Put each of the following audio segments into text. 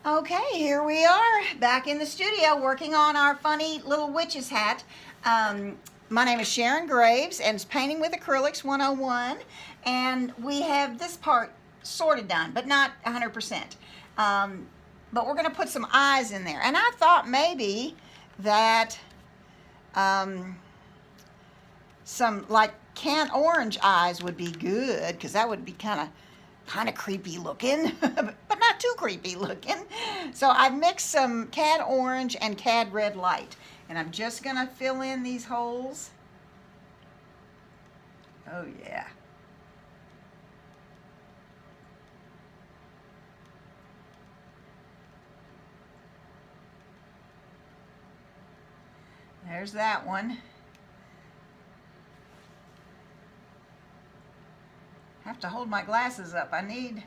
Okay, here we are back in the studio working on our funny little witch's hat. My name is Sharon Graves and it's Painting with Acrylics 101, and we have this part sort of done, but not 100%. But we're going to put some eyes in there, and I thought maybe that some like canned orange eyes would be good, because that would be kind of creepy looking, but not too creepy looking. So I've mixed some cad orange and cad red light, and I'm just gonna fill in these holes. Oh yeah. There's that one. I have to hold my glasses up. I need.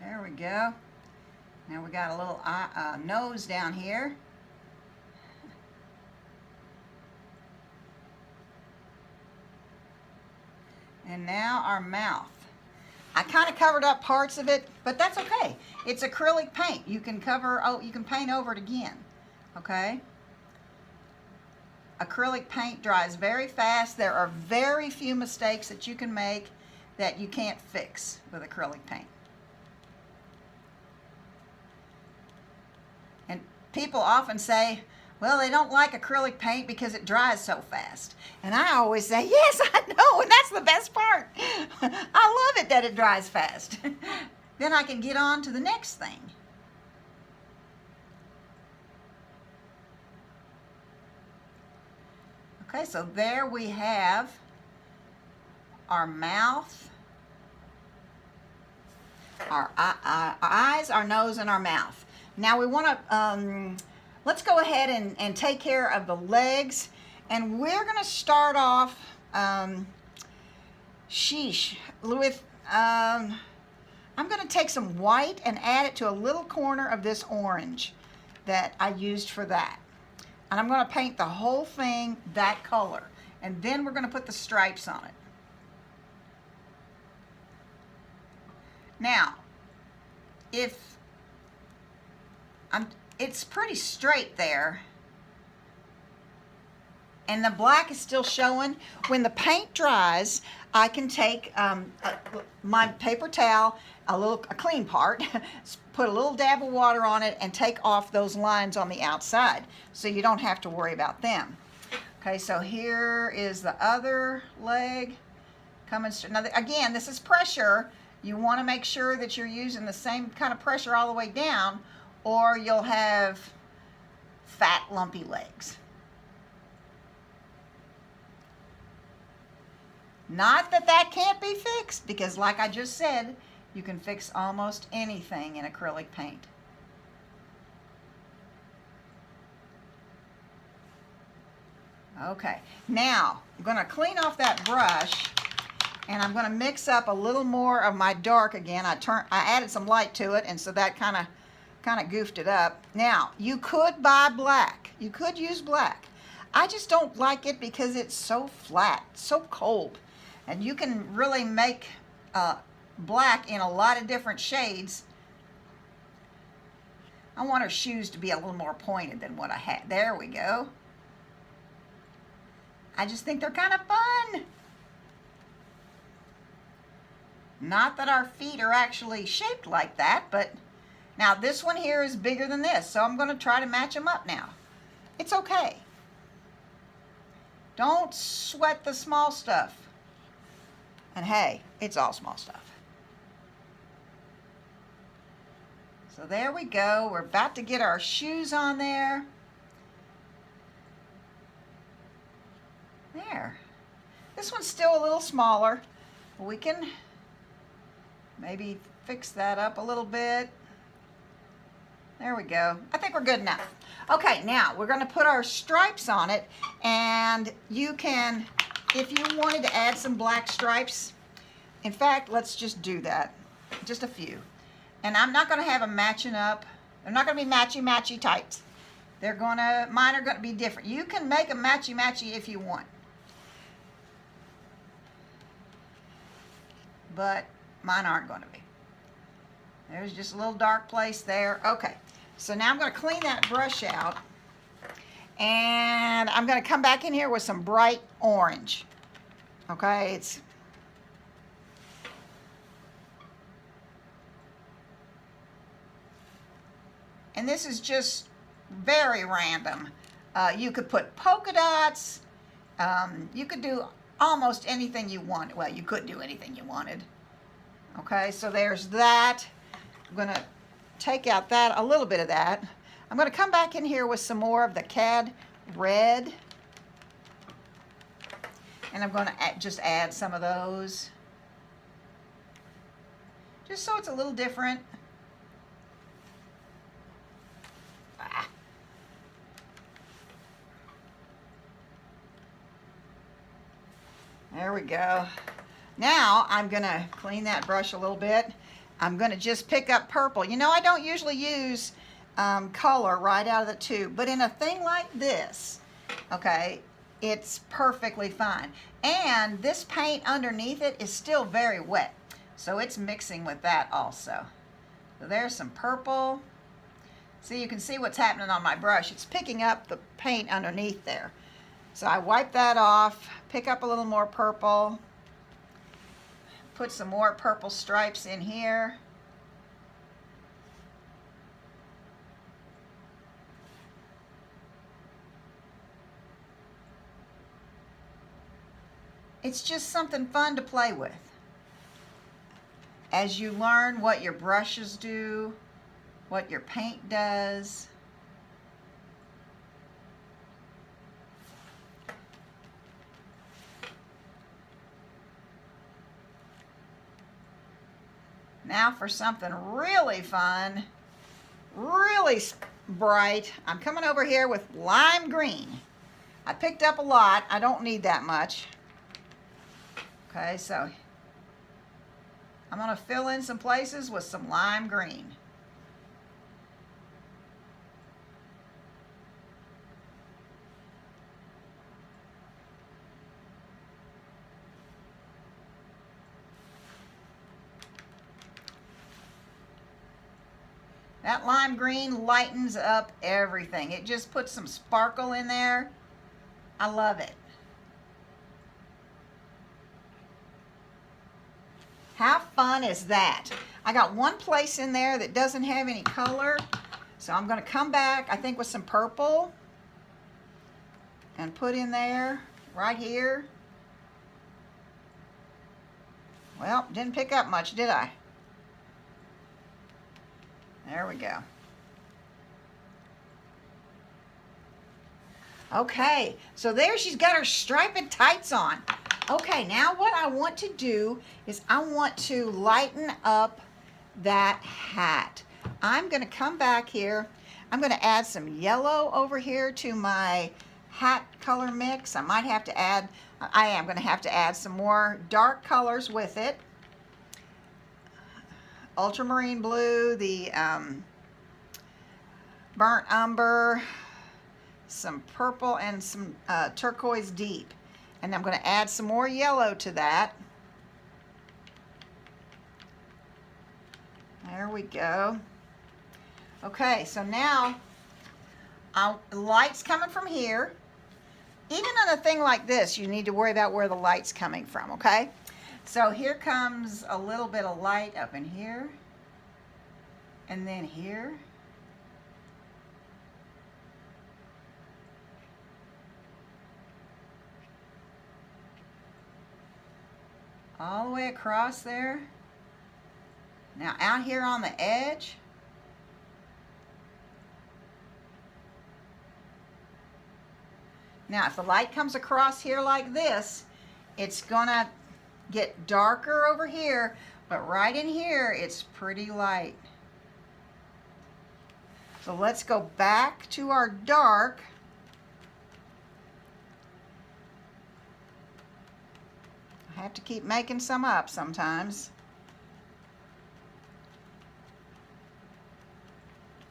There we go. Now we got a little nose down here. And now our mouth. I kind of covered up parts of it, but that's okay. It's acrylic paint. You can you can paint over it again. Okay? Acrylic paint dries very fast. There are very few mistakes that you can make that you can't fix with acrylic paint. And people often say, well, they don't like acrylic paint because it dries so fast. And I always say, yes, I know, and that's the best part. I love it that it dries fast. Then I can get on to the next thing. Okay, so there we have our mouth, our eyes, our nose, and our mouth. Now we want to, let's go ahead and take care of the legs. And we're going to start off, with, I'm going to take some white and add it to a little corner of this orange that I used for that. And I'm going to paint the whole thing that color. And then we're going to put the stripes on it. Now, it's pretty straight there, and the black is still showing. When the paint dries, I can take my paper towel, a clean part, put a little dab of water on it, and take off those lines on the outside, so you don't have to worry about them. Okay, so here is the other leg coming straight. Now, again, this is pressure. You want to make sure that you're using the same kind of pressure all the way down, or you'll have fat, lumpy legs. Not that that can't be fixed, because like I just said, you can fix almost anything in acrylic paint. Okay, now I'm going to clean off that brush, and I'm going to mix up a little more of my dark again. I added some light to it, and so that kind of goofed it up. Now, you could buy black. You could use black. I just don't like it because it's so flat, so cold. And you can really make black in a lot of different shades. I want her shoes to be a little more pointed than what I had. There we go. I just think they're kind of fun. Not that our feet are actually shaped like that, but now this one here is bigger than this, so I'm going to try to match them up now. It's okay. Don't sweat the small stuff. And hey, it's all small stuff. So there we go. We're about to get our shoes on there. There. This one's still a little smaller. We can maybe fix that up a little bit. There we go. I think we're good enough. Okay, now we're going to put our stripes on it, and you can, if you wanted to add some black stripes, in fact, let's just do that. Just a few. And I'm not going to have them matching up. They're not going to be matchy-matchy tights. Mine are going to be different. You can make them matchy-matchy if you want. but mine aren't going to be. There's just a little dark place there. Okay, so now I'm going to clean that brush out, and I'm going to come back in here with some bright orange. Okay, and this is just very random. You could put polka dots. You could do almost anything you want. Well, you could do anything you wanted. Okay, so there's that. I'm going to take out that, a little bit of that. I'm going to come back in here with some more of the Cad Red. And I'm going to just add some of those. Just so it's a little different. There we go. Now I'm going to clean that brush a little bit. I'm going to just pick up purple. You know, I don't usually use color right out of the tube, but in a thing like this, okay, it's perfectly fine. And this paint underneath it is still very wet, so it's mixing with that also. So there's some purple. See, you can see what's happening on my brush. It's picking up the paint underneath there. So I wipe that off, pick up a little more purple, put some more purple stripes in here. It's just something fun to play with. As you learn what your brushes do, what your paint does. Now for something really fun, really bright. I'm coming over here with lime green. I picked up a lot. I don't need that much. Okay, so I'm going to fill in some places with some lime green. That lime green lightens up everything. It just puts some sparkle in there. I love it. How fun is that? I got one place in there that doesn't have any color, so I'm going to come back, I think, with some purple and put in there right here. Well, didn't pick up much, did I? There we go. Okay, so there she's got her striped tights on. Okay, now what I want to do is I want to lighten up that hat. I'm going to come back here. I'm going to add some yellow over here to my hat color mix. I might have to add, I am going to have to add some more dark colors with it. Ultramarine blue, the burnt umber, some purple, and some turquoise deep. And I'm going to add some more yellow to that. There we go. Okay, so now light's coming from here. Even on a thing like this, you need to worry about where the light's coming from, okay? So here comes a little bit of light up in here, and then here. All the way across there. Now out here on the edge. Now if the light comes across here like this, it's gonna get darker over here, but right in here it's pretty light. So let's go back to our dark. I have to keep making some up sometimes.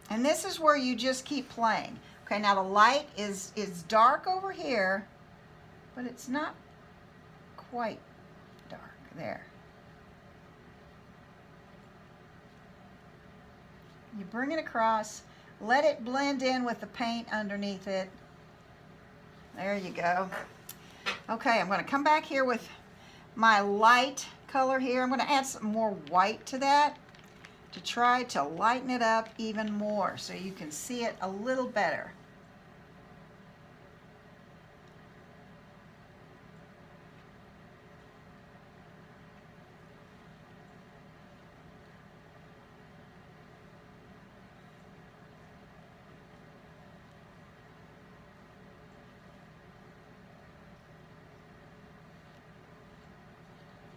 And this is where you just keep playing. Okay, now the light is dark over here, but it's not quite dark there. You bring it across, let it blend in with the paint underneath it. There you go. Okay, I'm going to come back here with my light color here. I'm going to add some more white to that to try to lighten it up even more so you can see it a little better.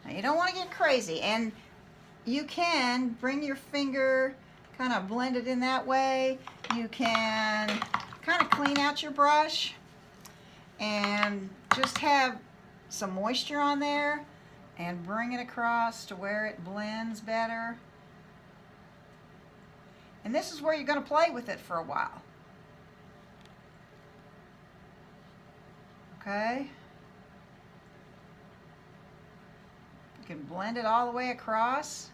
Now, you don't want to get crazy, and you can bring your finger, kind of blend it in that way. You can kind of clean out your brush and just have some moisture on there and bring it across to where it blends better. And this is where you're going to play with it for a while. Okay? You can blend it all the way across.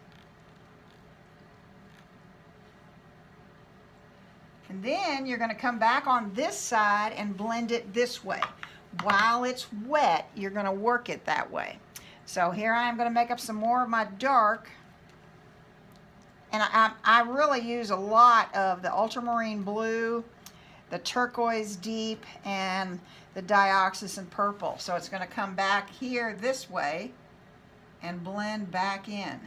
And then you're going to come back on this side and blend it this way. While it's wet, you're going to work it that way. So here I am going to make up some more of my dark. And I really use a lot of the ultramarine blue, the turquoise deep, and the dioxazine purple. So it's going to come back here this way and blend back in.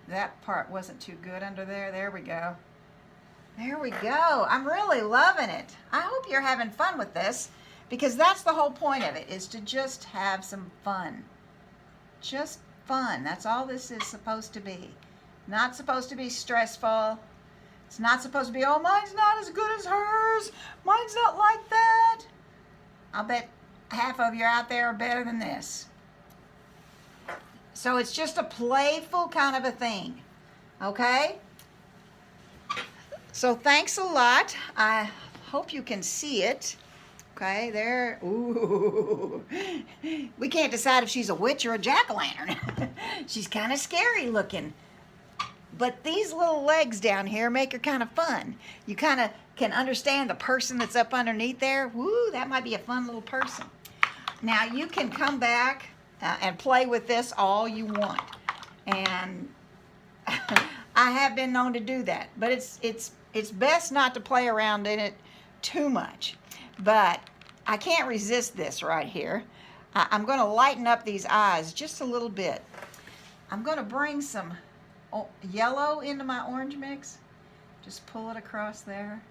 That part wasn't too good under there. There we go. There we go. I'm really loving it. I hope you're having fun with this, because that's the whole point of it, is to just have some fun. Just fun. That's all this is supposed to be. Not supposed to be stressful. It's not supposed to be, oh, mine's not as good as hers. Mine's not like that. I'll bet half of you out there are better than this. So it's just a playful kind of a thing, okay? So thanks a lot. I hope you can see it. Okay, there. Ooh. We can't decide if she's a witch or a jack-o'-lantern. She's kind of scary looking. But these little legs down here make her kind of fun. You kind of can understand the person that's up underneath there. Woo, that might be a fun little person. Now you can come back and play with this all you want, and I have been known to do that, but it's best not to play around in it too much. But I can't resist this right here. I'm going to lighten up these eyes just a little bit. I'm going to bring some yellow into my orange mix. Just pull it across there.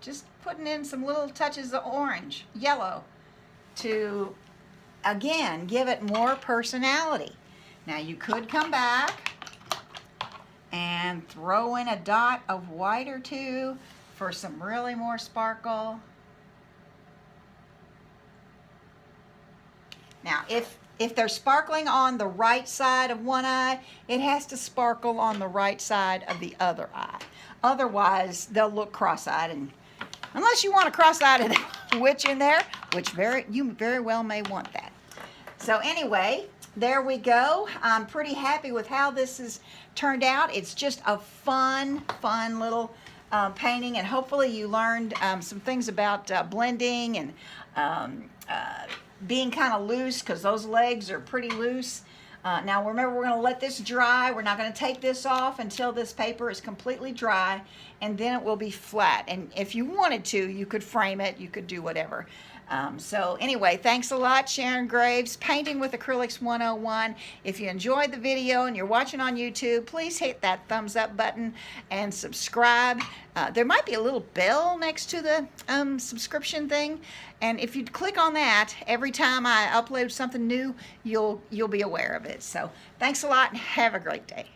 Just putting in some little touches of orange, yellow, to, again, give it more personality. Now you could come back and throw in a dot of white or two for some really more sparkle. Now if they're sparkling on the right side of one eye, it has to sparkle on the right side of the other eye. Otherwise, they'll look cross-eyed, and unless you want a cross-eyed witch in there, which you very well may want that. So anyway, there we go. I'm pretty happy with how this has turned out. It's just a fun little painting, and hopefully you learned some things about blending and being kind of loose, because those legs are pretty loose. Now remember, we're going to let this dry. We're not going to take this off until this paper is completely dry, and then it will be flat. And if you wanted to, you could frame it, you could do whatever. So anyway, thanks a lot, Sharon Graves, Painting with Acrylics 101. If you enjoyed the video and you're watching on YouTube, please hit that thumbs up button and subscribe. There might be a little bell next to the subscription thing, and if you click on that, every time I upload something new, you'll be aware of it. So thanks a lot and have a great day.